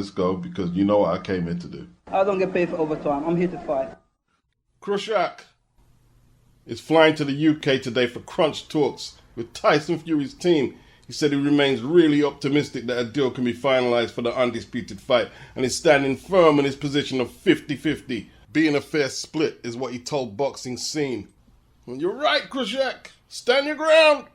this go because you know what I came here to do. I don't get paid for overtime. I'm here to fight. KRASSYUK is flying to the UK today for crunch talks with Tyson Fury's team. He said he remains really optimistic that a deal can be finalized for the undisputed fight and is standing firm in his position of 50-50. Being a fair split is what he told Boxing Scene. Well, you're right, KRASSYUK. Stand your ground.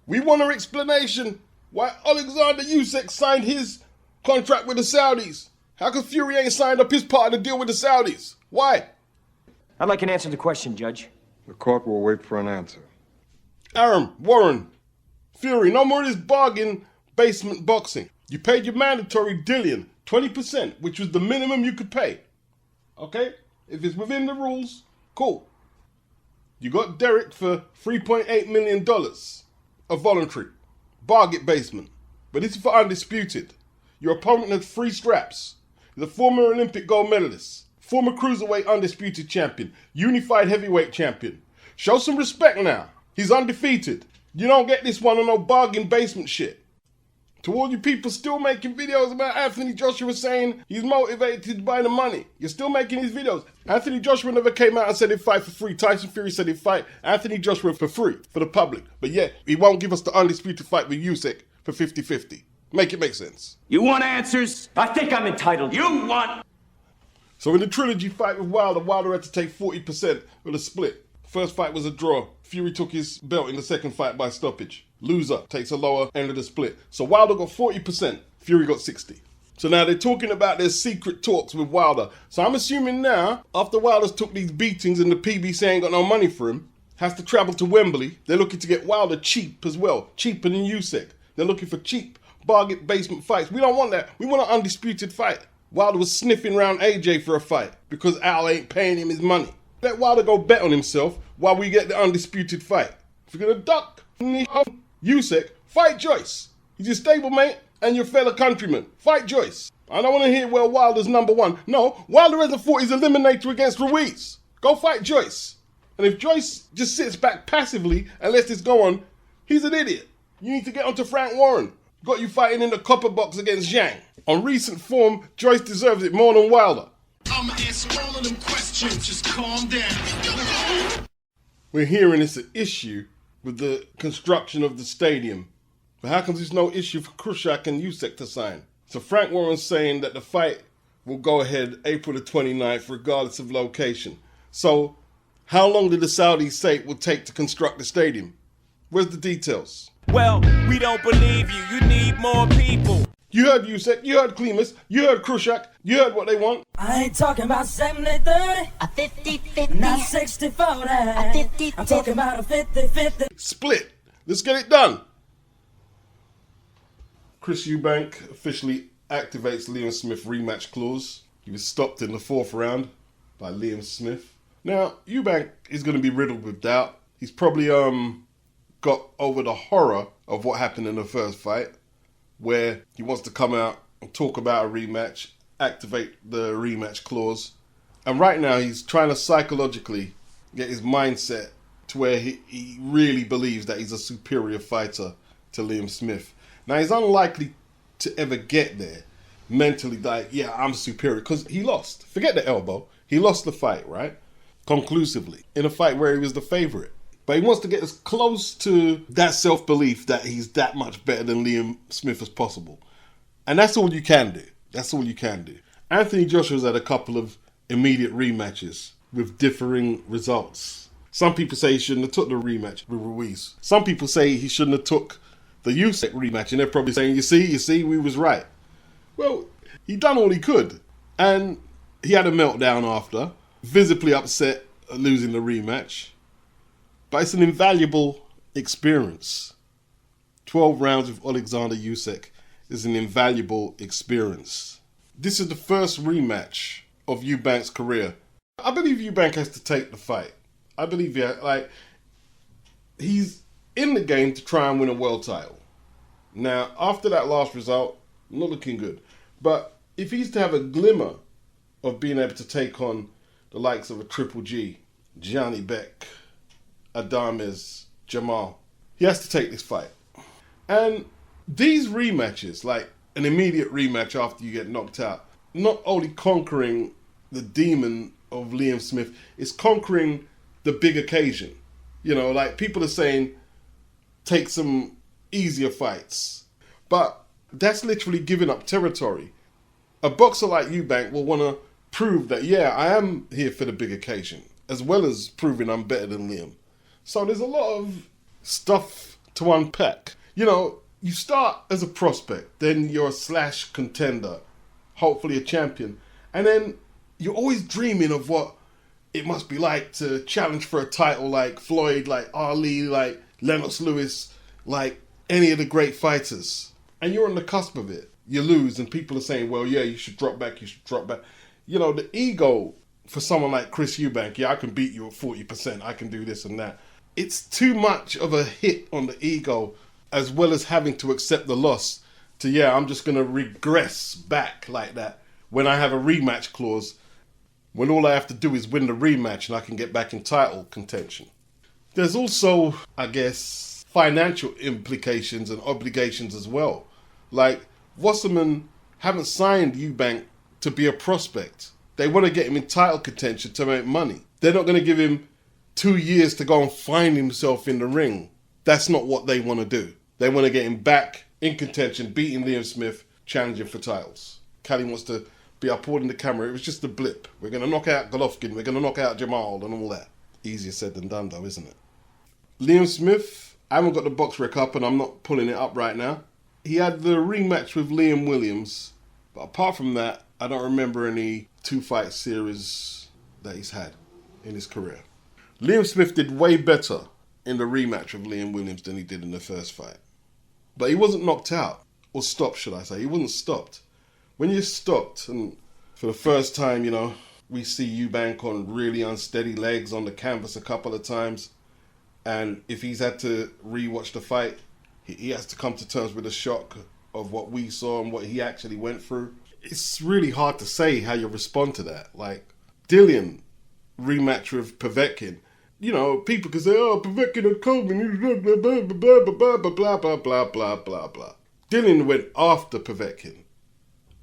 We want an explanation why Alexander Usyk signed his contract with the Saudis. How come Fury ain't signed up his part of the deal with the Saudis? Why? I'd like an answer to the question, Judge. The court will wait for an answer. ARUM, Warren, Fury, no more of this bargain basement boxing. You paid your mandatory Dillian 20%, which was the minimum you could pay. Okay? If it's within the rules, cool. You got Derek for $3.8 million, a voluntary bargain basement. But this is for undisputed. Your opponent has 3 straps. He's a former Olympic gold medalist, former cruiserweight undisputed champion, unified heavyweight champion. Show some respect now. He's undefeated. You don't get this one on no bargain basement shit. To all you people still making videos about Anthony Joshua saying he's motivated by the money, you're still making these videos. Anthony Joshua never came out and said he'd fight for free. Tyson Fury said he'd fight Anthony Joshua for free, for the public. But yet, he won't give us the undisputed fight with Usyk for 50-50. Make it make sense. You want answers? I think I'm entitled. You want... So in the trilogy fight with Wilder had to take 40% with a split. First fight was a draw. Fury took his belt in the second fight by stoppage. Loser takes a lower end of the split. So Wilder got 40%, Fury got 60%. So now they're talking about their secret talks with Wilder. So I'm assuming now, after Wilder's took these beatings and the PBC ain't got no money for him, has to travel to Wembley, they're looking to get Wilder cheap as well. Cheaper than Usyk. They're looking for cheap bargain basement fights. We don't want that. We want an undisputed fight. Wilder was sniffing around AJ for a fight because Al ain't paying him his money. Let Wilder go bet on himself while we get the undisputed fight. If you're gonna duck Usyk, fight Joyce. He's your stablemate and your fellow countryman. Fight Joyce. I don't want to hear, well, Wilder's number one. No, Wilder hasn't fought his eliminator against Ruiz. Go fight Joyce. And if Joyce just sits back passively and lets this go on, he's an idiot. You need to get onto Frank Warren. Got you fighting in the copper box against Zhang. On recent form, Joyce deserves it more than Wilder. I'ma answer all of them questions, just calm down. We're hearing it's an issue with the construction of the stadium. But how come there's no issue for KRASSYUK and Usyk to sign? So Frank Warren's saying that the fight will go ahead April the 29th regardless of location. So how long did the Saudis say it will take to construct the stadium? Where's the details? Well, we don't believe you. You need more people. You heard Usyk, you heard Klimas, you heard KRASSYUK, you heard what they want. I ain't talking about 70-30, a 50-50, not 60-40, a 50-50. I'm talking about a 50-50. Split. Let's get it done. Chris EUBANK officially activates Liam Smith rematch clause. He was stopped in the 4th round by Liam Smith. Now, EUBANK is going to be riddled with doubt. He's probably got over the horror of what happened in the first fight, where he wants to come out and talk about a rematch, activate the rematch clause. And right now he's trying to psychologically get his mindset to where he really believes that he's a superior fighter to Liam Smith. Now he's unlikely to ever get there mentally, like, yeah, I'm superior, because he lost. Forget the elbow. He lost the fight, right? Conclusively, in a fight where he was the favorite. But he wants to get as close to that self-belief that he's that much better than Liam Smith as possible. And that's all you can do. That's all you can do. Anthony Joshua's had a couple of immediate rematches with differing results. Some people say he shouldn't have took the rematch with Ruiz. Some people say he shouldn't have took the Usyk rematch, and they're probably saying, you see, we was right. Well, he done all he could. And he had a meltdown after, visibly upset at losing the rematch. But it's an invaluable experience. 12 rounds with Alexander Usyk is an invaluable experience. This is the first rematch of EUBANK's career. I believe EUBANK has to take the fight. I believe he's in the game to try and win a world title. Now, after that last result, not looking good. But if he's to have a glimmer of being able to take on the likes of a Triple G, Gianni Beck, Adames, Jamal, he has to take this fight. And these rematches, like an immediate rematch after you get knocked out. Not only conquering the demon of Liam Smith, it's conquering the big occasion. You know, like people are saying, take some easier fights. But that's literally giving up territory. A boxer like Eubank will want to prove that, yeah, I am here for the big occasion, as well as proving I'm better than Liam. So there's a lot of stuff to unpack. You know, you start as a prospect, then you're a slash contender, hopefully a champion, and then you're always dreaming of what it must be like to challenge for a title like Floyd, like Ali, like Lennox Lewis, like any of the great fighters. And you're on the cusp of it. You lose and people are saying, well, yeah, you should drop back, you should drop back. You know, the ego for someone like Chris Eubank, yeah, I can beat you at 40%, I can do this and that. It's too much of a hit on the ego, as well as having to accept the loss to, yeah, I'm just going to regress back like that when I have a rematch clause, when all I have to do is win the rematch and I can get back in title contention. There's also, I guess, financial implications and obligations as well. Like, Wasserman haven't signed Eubank to be a prospect. They want to get him in title contention to make money. They're not going to give him 2 years to go and find himself in the ring. That's not what they want to do. They want to get him back in contention, beating Liam Smith, challenging for titles. Cali wants to be upholding the camera. It was just a blip. We're going to knock out Golovkin. We're going to knock out Jamal and all that. Easier said than done though, isn't it? Liam Smith, I haven't got the box rec up and I'm not pulling it up right now. He had the rematch with Liam Williams. But apart from that, I don't remember any 2-fight series that he's had in his career. Liam Smith did way better in the rematch with Liam Williams than he did in the first fight. But he wasn't knocked out, or stopped, should I say. He wasn't stopped. When you're stopped, and for the first time, you know, we see Eubank on really unsteady legs on the canvas a couple of times, and if he's had to rewatch the fight, he has to come to terms with the shock of what we saw and what he actually went through. It's really hard to say how you respond to that. Like, Dillian rematch with Povetkin. You know, people can say, oh, Povetkin and Coleman, blah, blah, blah, blah, blah, blah, blah, blah, blah, blah, blah, blah. Dillian went after Povetkin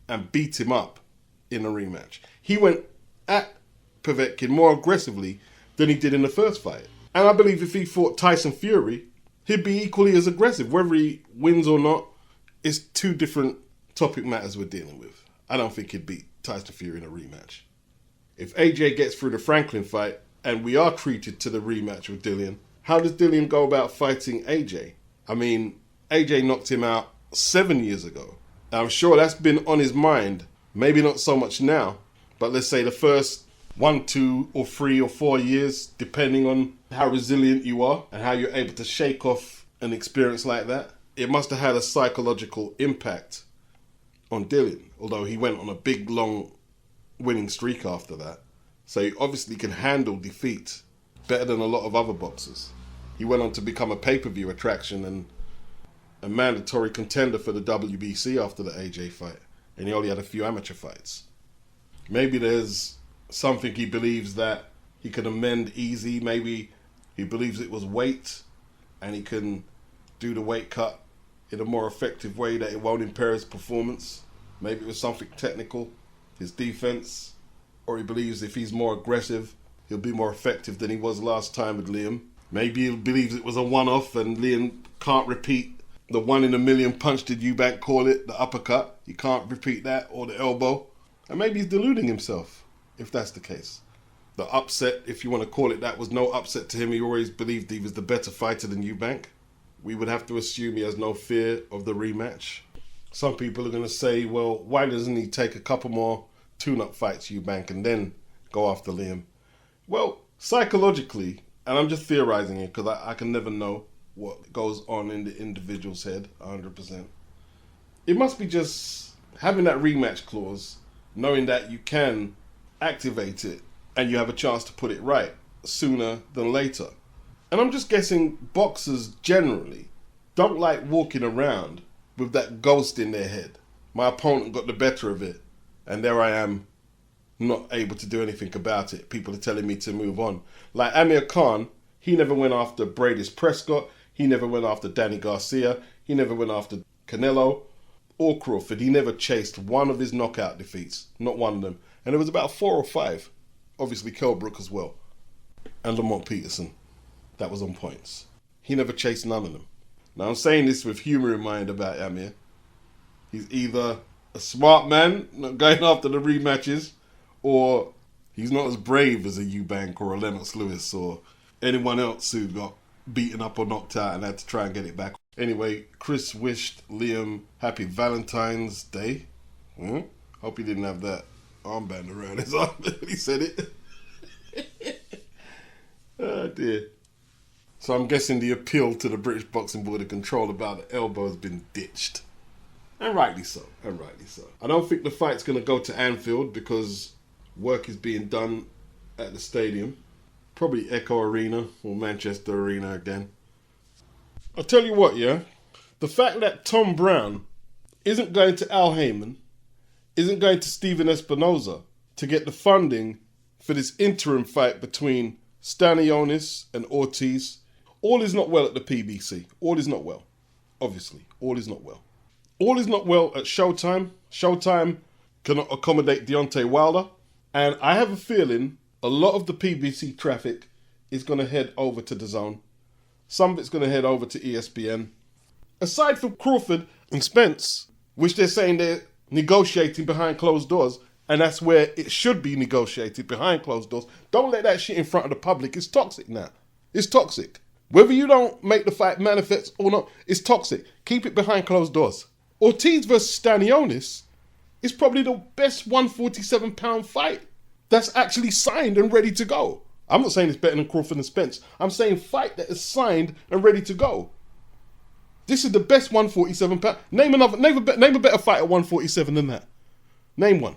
and beat him up in a rematch. He went at Povetkin more aggressively than he did in the first fight. And I believe if he fought Tyson Fury, he'd be equally as aggressive. Whether he wins or not is two different topic matters we're dealing with. I don't think he'd beat Tyson Fury in a rematch. If AJ gets through the Franklin fight and we are treated to the rematch with Dillian, how does Dillian go about fighting AJ? I mean, AJ knocked him out 7 years ago. I'm sure that's been on his mind. Maybe not so much now, but let's say the first 1, 2, or 3 or 4 years, depending on how resilient you are and how you're able to shake off an experience like that. It must have had a psychological impact on Dillian, although he went on a big, long winning streak after that. So he obviously can handle defeat better than a lot of other boxers. He went on to become a pay-per-view attraction and a mandatory contender for the WBC after the AJ fight. And he only had a few amateur fights. Maybe there's something he believes that he can amend easy. Maybe he believes it was weight and he can do the weight cut in a more effective way that it won't impair his performance. Maybe it was something technical, his defense, or he believes if he's more aggressive, he'll be more effective than he was last time with Liam. Maybe he believes it was a one-off and Liam can't repeat the 1 in a million punch, did Eubank call it, the uppercut. He can't repeat that, or the elbow. And maybe he's deluding himself, if that's the case. The upset, if you want to call it that, was no upset to him. He always believed he was the better fighter than Eubank. We would have to assume he has no fear of the rematch. Some people are going to say, well, why doesn't he take a couple more tune-up fights, Eubank, and then go after Liam? Well, psychologically, and I'm just theorizing it because I can never know what goes on in the individual's head 100%. It must be just having that rematch clause, knowing that you can activate it and you have a chance to put it right sooner than later. And I'm just guessing boxers generally don't like walking around with that ghost in their head. My opponent got the better of it, and there I am, not able to do anything about it. People are telling me to move on. Like Amir Khan, he never went after Bradis Prescott. He never went after Danny Garcia. He never went after Canelo. or Crawford, he never chased one of his knockout defeats. Not one of them. And there was about 4 or 5. Obviously, Kell Brook as well. And Lamont Peterson. That was on points. He never chased none of them. Now, I'm saying this with humour in mind about Amir. He's either a smart man, not going after the rematches, or he's not as brave as a EUBANK or a Lennox Lewis or anyone else who got beaten up or knocked out and had to try and get it back. Anyway, Chris wished Liam happy Valentine's Day. Hope he didn't have that armband around his arm when he said it. Oh dear. So I'm guessing the appeal to the British Boxing Board of Control about the elbow has been ditched. And rightly so, and rightly so. I don't think the fight's going to go to Anfield because work is being done at the stadium. Probably Echo Arena or Manchester Arena again. I'll tell you what, yeah? The fact that Tom Brown isn't going to Al Haymon, isn't going to Stephen Espinoza to get the funding for this interim fight between Stanionis and Ortiz, all is not well at the PBC. All is not well. Obviously, all is not well. All is not well at Showtime. Showtime cannot accommodate Deontay Wilder. And I have a feeling a lot of the PBC traffic is going to head over to DAZN. Some of it's going to head over to ESPN. Aside from Crawford and Spence, which they're saying they're negotiating behind closed doors, and that's where it should be negotiated, behind closed doors. Don't let that shit in front of the public. It's toxic now. It's toxic. Whether you don't make the fight manifest or not, it's toxic. Keep it behind closed doors. Ortiz versus Stanionis is probably the best 147-pound fight that's actually signed and ready to go. I'm not saying it's better than Crawford and Spence. I'm saying fight that is signed and ready to go. This is the best 147-pound. Name a better fight at 147 than that. Name one.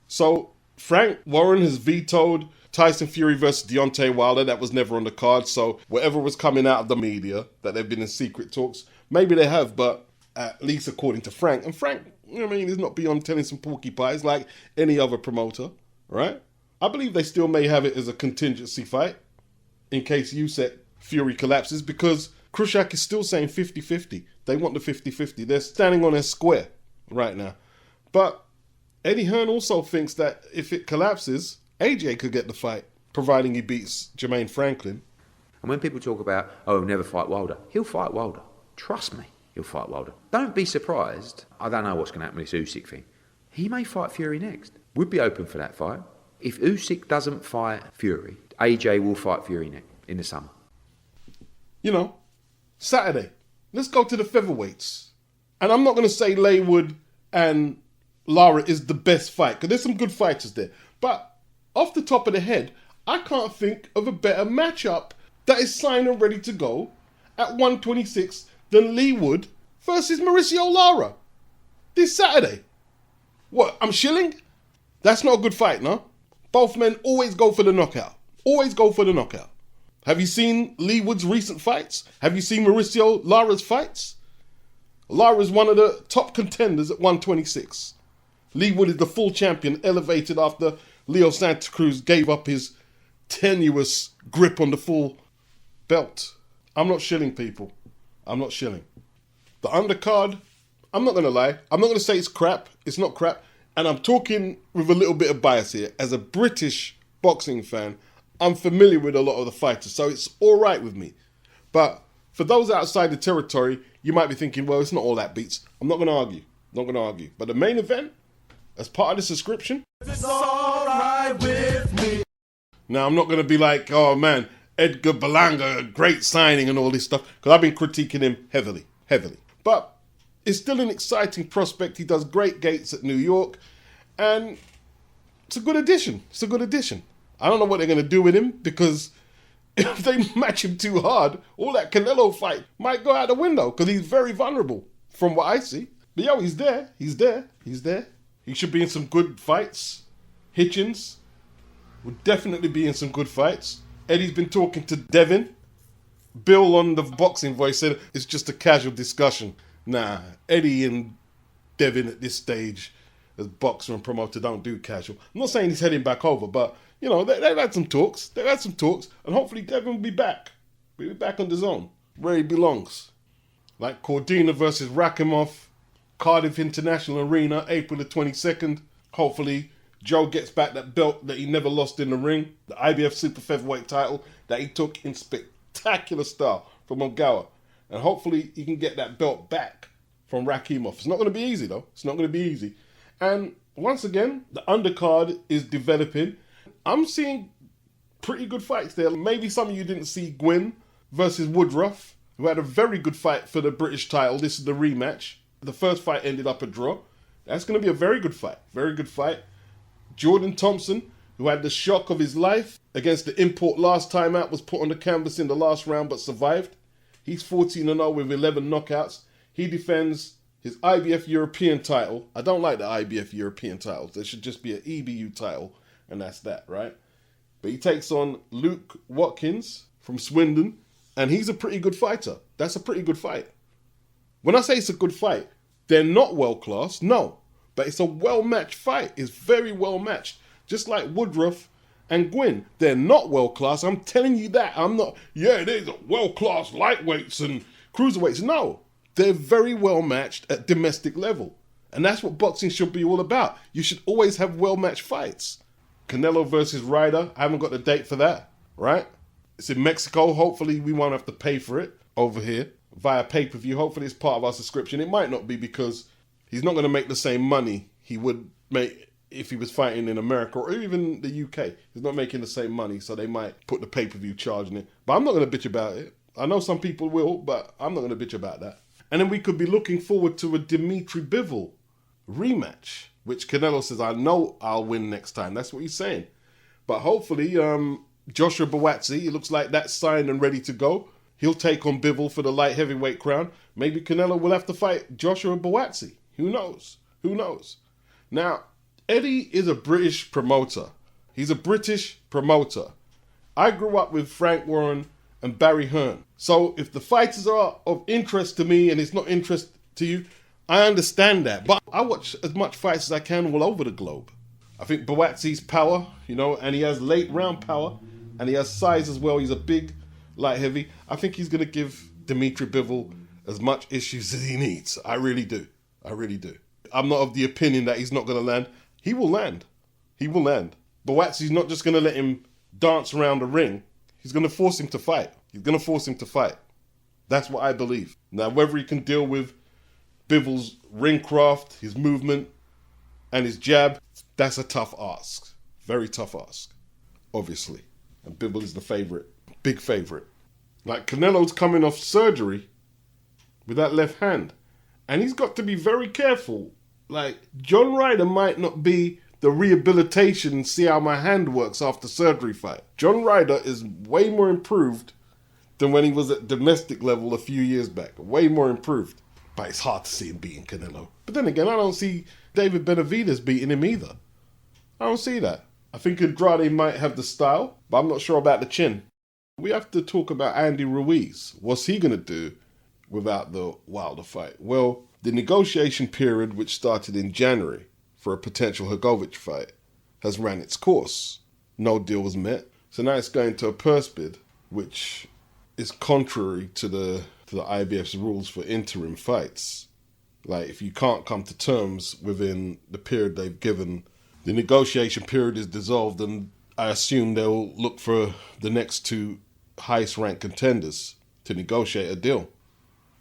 So Frank Warren has vetoed Tyson Fury versus Deontay Wilder. That was never on the card. So whatever was coming out of the media that they've been in secret talks, maybe they have, but at least according to Frank. And Frank, you know what I mean, is not beyond telling some porcupines like any other promoter, right? I believe they still may have it as a contingency fight in case Usyk Fury collapses, because KRASSYUK is still saying 50-50. They want the 50-50. They're standing on their square right now. But Eddie Hearn also thinks that if it collapses, AJ could get the fight, providing he beats Jermaine Franklin. And when people talk about, oh, he'll never fight Wilder, he'll fight Wilder. Trust me, he'll fight Wilder. Don't be surprised. I don't know what's going to happen with this Usyk thing. He may fight Fury next. We'd be open for that fight. If Usyk doesn't fight Fury, AJ will fight Fury next in the summer. You know, Saturday, let's go to the featherweights. And I'm not going to say Laywood and Lara is the best fight, because there's some good fighters there. But off the top of the head, I can't think of a better matchup that is signed and ready to go at 126 than Laywood versus Mauricio Lara this Saturday. What, I'm shilling? That's not a good fight, no? Both men always go for the knockout. Always go for the knockout. Have you seen Laywood's recent fights? Have you seen Mauricio Lara's fights? Lara's one of the top contenders at 126. Laywood is the full champion, elevated after Leo Santa Cruz gave up his tenuous grip on the full belt. I'm not shilling, people. I'm not shilling. The undercard, I'm not going to lie. I'm not going to say it's crap. It's not crap. And I'm talking with a little bit of bias here. As a British boxing fan, I'm familiar with a lot of the fighters, so it's all right with me. But for those outside the territory, you might be thinking, well, it's not all that beats. I'm not going to argue. Not going to argue. But the main event, as part of the subscription, it's all right with me. Now, I'm not going to be like, oh man, Edgar Berlanga, great signing and all this stuff, because I've been critiquing him heavily. But it's still an exciting prospect. He does great gates at New York, and it's a good addition. I don't know what they're going to do with him, because if they match him too hard, all that Canelo fight might go out the window, because he's very vulnerable from what I see. But yo, he's there. He should be in some good fights. Hitchens would definitely be in some good fights. Eddie's been talking to Devin. Bill on the Boxing Voice said it's just a casual discussion. Nah, Eddie and Devin at this stage as boxer and promoter don't do casual. I'm not saying he's heading back over, but you know, they've had some talks. And hopefully Devin will be back. He'll be back on DAZN, where he belongs. Like Cordina versus RHAKIMOV. Cardiff International Arena, April the 22nd. Hopefully, Joe gets back that belt that he never lost in the ring. The IBF Super Featherweight title that he took in spectacular style from Ogawa. And hopefully, he can get that belt back from RHAKIMOV. It's not going to be easy, though. It's not going to be easy. And once again, the undercard is developing. I'm seeing pretty good fights there. Maybe some of you didn't see Gwyn versus Woodruff, who had a very good fight for the British title. This is the rematch. The first fight ended up a draw. That's going to be a very good fight. Very good fight. Jordan Thompson, who had the shock of his life against the import last time out, was put on the canvas in the last round but survived. He's 14-0 with 11 knockouts. He defends his IBF European title. I don't like the IBF European titles. There should just be an EBU title, and that's that, right? But he takes on Luke Watkins from Swindon, and he's a pretty good fighter. That's a pretty good fight. When I say it's a good fight, they're not world-class, no. But it's a well-matched fight. It's very well-matched. Just like Woodruff and Gwyn. They're not world-class. I'm telling you that. I'm not, yeah, they're world-class lightweights and cruiserweights. No. They're very well-matched at domestic level. And that's what boxing should be all about. You should always have well-matched fights. Canelo versus Ryder. I haven't got the date for that, right? It's in Mexico. Hopefully we won't have to pay for it over here via pay-per-view. Hopefully it's part of our subscription. It might not be because he's not going to make the same money he would make if he was fighting in America or even the UK. He's not making the same money, so they might put the pay-per-view charge in it. But I'm not going to bitch about it. I know some people will, but I'm not going to bitch about that. And then we could be looking forward to a Dimitri Bivol rematch, which Canelo says, I know I'll win next time. That's what he's saying. But hopefully, Joshua Buatsi, it looks like that's signed and ready to go. He'll take on Bivol for the light heavyweight crown. Maybe Canelo will have to fight Joshua Buatsi. Who knows? Who knows? Now, Eddie is a British promoter. He's a British promoter. I grew up with Frank Warren and Barry Hearn. So if the fighters are of interest to me and it's not interest to you, I understand that. But I watch as much fights as I can all over the globe. I think Buatsi's power, and he has late round power, and he has size as well. He's a big light heavy. I think he's going to give Dimitri Bivol as much issues as he needs. I really do. I really do. I'm not of the opinion that he's not going to land. He will land. He will land. Buatsi's not just going to let him dance around the ring. He's going to force him to fight. He's going to force him to fight. That's what I believe. Now, whether he can deal with Bivol's ring craft, his movement, and his jab, that's a tough ask. Very tough ask, obviously. And Bivol is the favourite. Big favourite. Like, Canelo's coming off surgery with that left hand. And he's got to be very careful. Like, John Ryder might not be the rehabilitation, see how my hand works after surgery fight. John Ryder is way more improved than when he was at domestic level a few years back. Way more improved. But it's hard to see him beating Canelo. But then again, I don't see David Benavidez beating him either. I don't see that. I think Andrade might have the style, but I'm not sure about the chin. We have to talk about Andy Ruiz. What's he going to do without the Wilder fight? Well, the negotiation period, which started in January for a potential Hrgovic fight, has ran its course. No deal was met. So now it's going to a purse bid, which is contrary to the IBF's rules for interim fights. Like, if you can't come to terms within the period they've given, the negotiation period is dissolved, and I assume they'll look for the next two highest ranked contenders to negotiate a deal.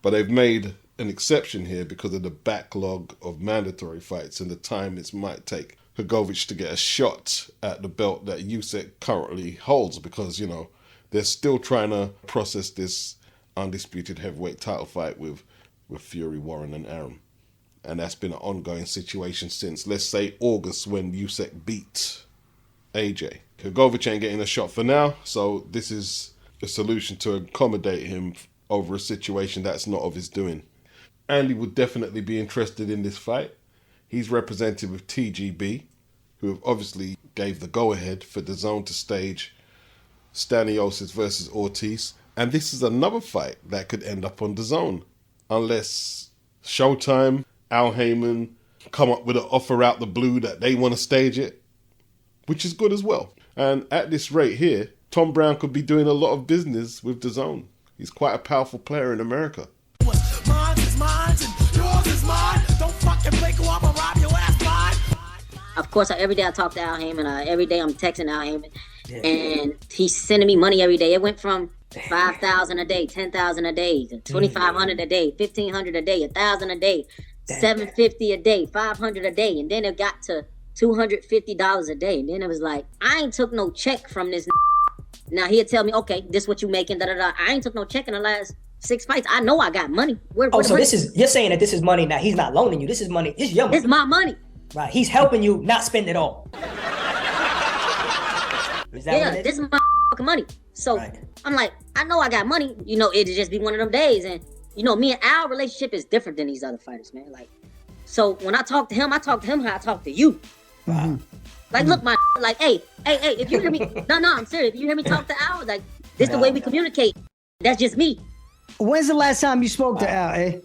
But they've made an exception here because of the backlog of mandatory fights and the time it might take Hrgovic to get a shot at the belt that Usyk currently holds, because, they're still trying to process this undisputed heavyweight title fight with Fury, Warren and Arum. And that's been an ongoing situation since, let's say, August, when Usyk beat AJ. Hrgovic ain't getting a shot for now, so this is a solution to accommodate him over a situation that's not of his doing. Andy would definitely be interested in this fight. He's represented with TGB, who have obviously gave the go-ahead for Dazn to stage Stanionis versus Ortiz. And this is another fight that could end up on Dazn, unless Showtime, Al Haymon come up with an offer out the blue that they want to stage it, which is good as well. And at this rate here, Tom Brown could be doing a lot of business with Dazn. He's quite a powerful player in America. Mine is mine and yours is mine. Don't of course, every day I talk to Al Haymon. Every day I'm texting Al Haymon, and he's sending me money every day. It went from 5,000 a day, 10,000 a day, 2,500 a day, 1,500 a day, 1,000 a day, 750 a day, 500 a day, and then it got to $250 a day. And then it was like, I ain't took no check from this. Now he'll tell me, okay, this what you making, da da da. I ain't took no check in the last 6 fights. I know I got money. So this is, you're saying that this is money now. He's not loaning you. This is money. This is your money. This is my money. Right. He's helping you not spend it all. Is that what it is? This is my fucking money. So I'm like, I know I got money. You know, it'll just be one of them days. And you know, me and Al relationship is different than these other fighters, man. Like, so when I talk to him how I talk to you. Wow. Like, look, my like, hey, if you hear me, no, I'm serious. If you hear me talk to Al, like, this the way we communicate. That's just me. When's the last time you spoke to Al, eh?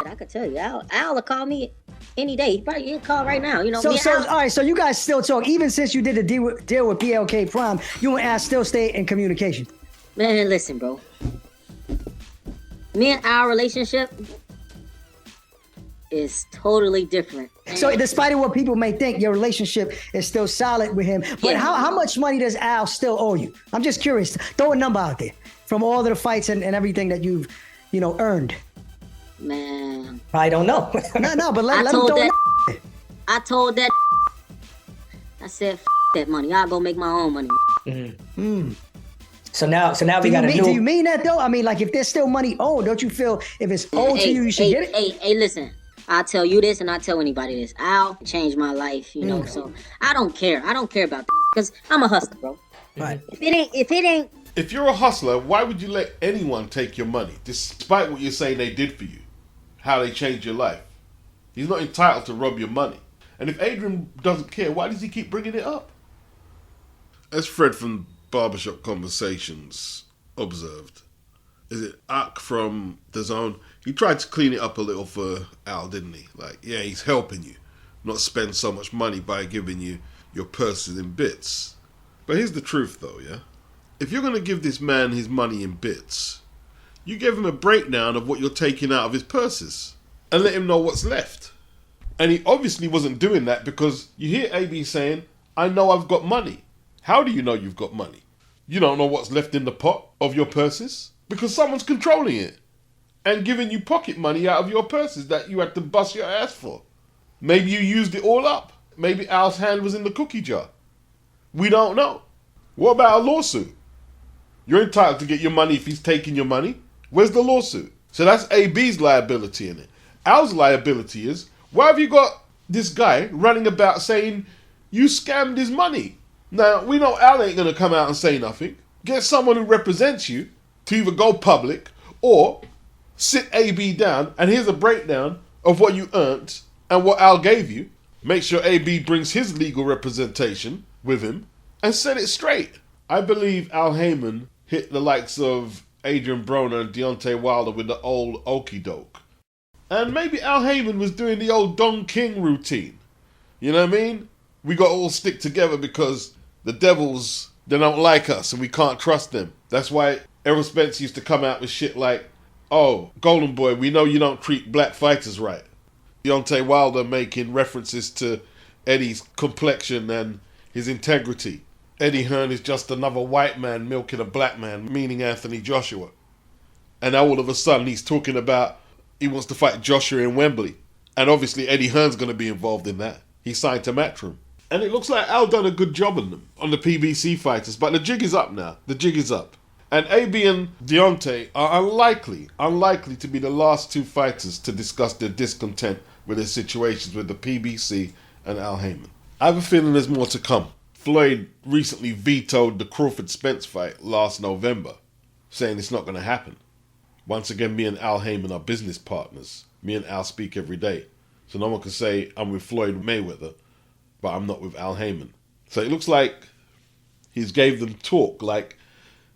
I could tell you, Al will call me any day. He'll call right now. You know, so all right, so you guys still talk. Even since you did the deal with PLK Prime, you and Al still stay in communication. Man, listen, bro. Me and our relationship is totally different. So despite of what people may think, your relationship is still solid with him. But how much money does Al still owe you? I'm just curious. Throw a number out there from all of the fights and everything that you've, earned. Man. I don't know. no, but let him throw I told that I said, F that money. I'll go make my own money. So now we got a new... Do you mean that though? I mean, like if there's still money owed, don't you feel if it's owed to you, you should get it? Hey, listen. I'll tell you this and I'll tell anybody this. Al changed my life, so I don't care. I don't care about that because I'm a hustler, bro. Right. If you're a hustler, why would you let anyone take your money, despite what you're saying they did for you, how they changed your life? He's not entitled to rob your money. And if Adrian doesn't care, why does he keep bringing it up? As Fred from Barbershop Conversations observed, is it Ak from Dazn? He tried to clean it up a little for Al, didn't he? Like, yeah, he's helping you not spend so much money by giving you your purses in bits. But here's the truth though, yeah? If you're going to give this man his money in bits, you give him a breakdown of what you're taking out of his purses and let him know what's left. And he obviously wasn't doing that because you hear AB saying, I know I've got money. How do you know you've got money? You don't know what's left in the pot of your purses because someone's controlling it and giving you pocket money out of your purses that you had to bust your ass for. Maybe you used it all up. Maybe Al's hand was in the cookie jar. We don't know. What about a lawsuit? You're entitled to get your money if he's taking your money. Where's the lawsuit? So that's AB's liability in it. Al's liability is, why have you got this guy running about saying you scammed his money? Now, we know Al ain't going to come out and say nothing. Get someone who represents you to either go public or sit AB down and here's a breakdown of what you earned and what Al gave you. Make sure AB brings his legal representation with him and set it straight. I believe Al Haymon hit the likes of Adrian Broner and Deontay Wilder with the old okie doke. And maybe Al Haymon was doing the old Don King routine. You know what I mean? We got to all stick together because the devils, they don't like us and we can't trust them. That's why Errol Spence used to come out with shit like, oh, Golden Boy, we know you don't treat black fighters right. Deontay Wilder making references to Eddie's complexion and his integrity. Eddie Hearn is just another white man milking a black man, meaning Anthony Joshua. And now all of a sudden he's talking about he wants to fight Joshua in Wembley. And obviously Eddie Hearn's going to be involved in that. He signed to Matchroom. And it looks like Al done a good job on them, on the PBC fighters. But the jig is up now. The jig is up. And AB and Deontay are unlikely to be the last two fighters to discuss their discontent with their situations with the PBC and Al Haymon. I have a feeling there's more to come. Floyd recently vetoed the Crawford-Spence fight last November, saying it's not going to happen. Once again, me and Al Haymon are business partners. Me and Al speak every day. So no one can say I'm with Floyd Mayweather, but I'm not with Al Haymon. So it looks like he's gave them talk, like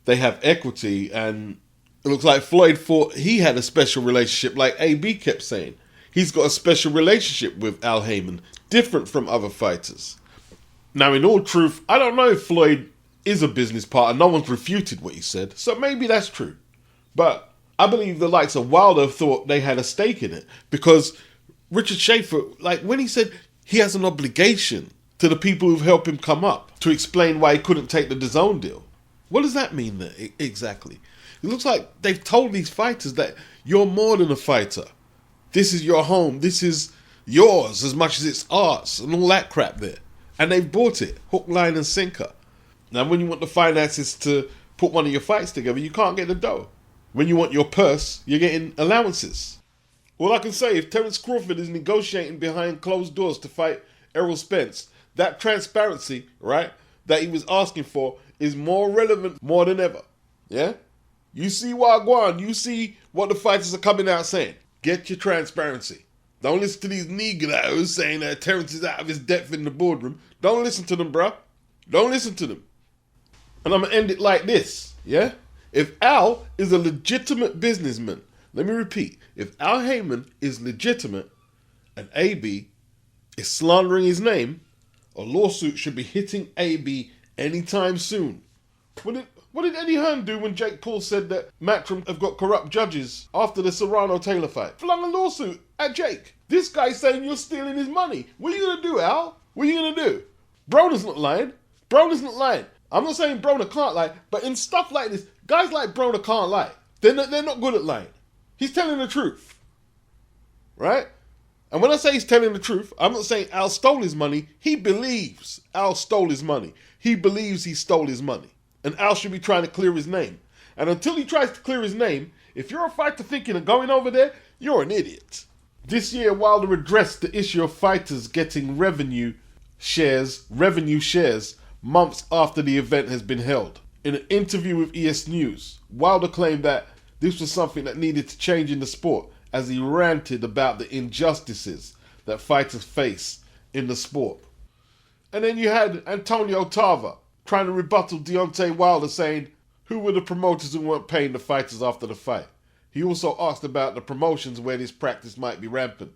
they have equity, and it looks like Floyd thought he had a special relationship, like AB kept saying. He's got a special relationship with Al Haymon, different from other fighters. Now, in all truth, I don't know if Floyd is a business partner. No one's refuted what he said, so maybe that's true. But I believe the likes of Wilder thought they had a stake in it because Richard Schaefer, like when he said he has an obligation to the people who've helped him come up to explain why he couldn't take the Dazn deal. What does that mean there, exactly? It looks like they've told these fighters that you're more than a fighter. This is your home. This is yours as much as it's ours and all that crap there. And they've bought it, hook, line and sinker. Now, when you want the finances to put one of your fights together, you can't get the dough. When you want your purse, you're getting allowances. All I can say, if Terence Crawford is negotiating behind closed doors to fight Errol Spence, that transparency, right, that he was asking for is more relevant more than ever. Yeah? You see Wagwan, you see what the fighters are coming out saying. Get your transparency. Don't listen to these Negroes saying that Terence is out of his depth in the boardroom. Don't listen to them, bruh. Don't listen to them. And I'm going to end it like this, yeah? If Al is a legitimate businessman, let me repeat, if Al Haymon is legitimate and AB is slandering his name, a lawsuit should be hitting AB anytime soon. What did Eddie Hearn do when Jake Paul said that Matchroom have got corrupt judges after the Serrano-Taylor fight? Flung a lawsuit at Jake. This guy's saying you're stealing his money. What are you going to do, Al? What are you going to do? Broner's not lying. Broner's not lying. I'm not saying Broner can't lie, but in stuff like this, guys like Broner can't lie. They're not good at lying. He's telling the truth. Right? And when I say he's telling the truth, I'm not saying Al stole his money. He believes Al stole his money. He believes he stole his money. And Al should be trying to clear his name. And until he tries to clear his name, if you're a fighter thinking of going over there, you're an idiot. This year, Wilder addressed the issue of fighters getting revenue shares months after the event has been held. In an interview with ES News, Wilder claimed that this was something that needed to change in the sport as he ranted about the injustices that fighters face in the sport. And then you had Antonio Tarver trying to rebuttal Deontay Wilder, saying, who were the promoters who weren't paying the fighters after the fight? He also asked about the promotions where this practice might be rampant.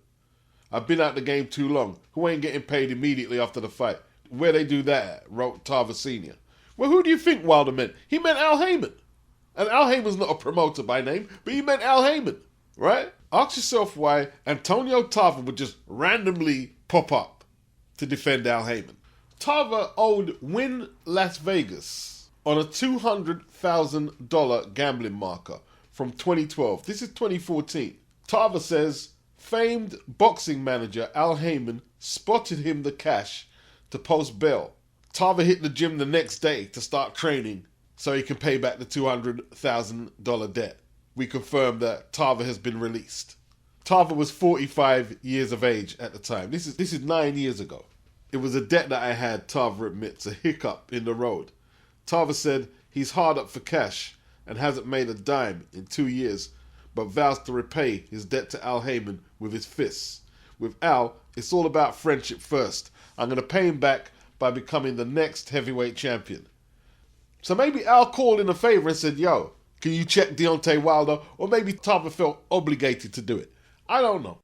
I've been out the game too long. Who ain't getting paid immediately after the fight? Where they do that at? Wrote Tarver Sr. Well, who do you think Wilder meant? He meant Al Haymon. And Al Haymon's not a promoter by name, but he meant Al Haymon, right? Ask yourself why Antonio Tarver would just randomly pop up to defend Al Haymon. Tarver owed Wynn Las Vegas on a $200,000 gambling marker from 2012. This is 2014. Tarver says famed boxing manager Al Haymon spotted him the cash to post bail. Tarver hit the gym the next day to start training so he can pay back the $200,000 debt. We confirm that Tarver has been released. Tarver was 45 years of age at the time. This is 9 years ago. It was a debt that I had, Tarver admits, a hiccup in the road. Tarver said he's hard up for cash and hasn't made a dime in 2 years, but vows to repay his debt to Al Haymon with his fists. With Al, it's all about friendship first. I'm going to pay him back by becoming the next heavyweight champion. So maybe Al called in a favor and said, yo, can you check Deontay Wilder? Or maybe Tarver felt obligated to do it. I don't know.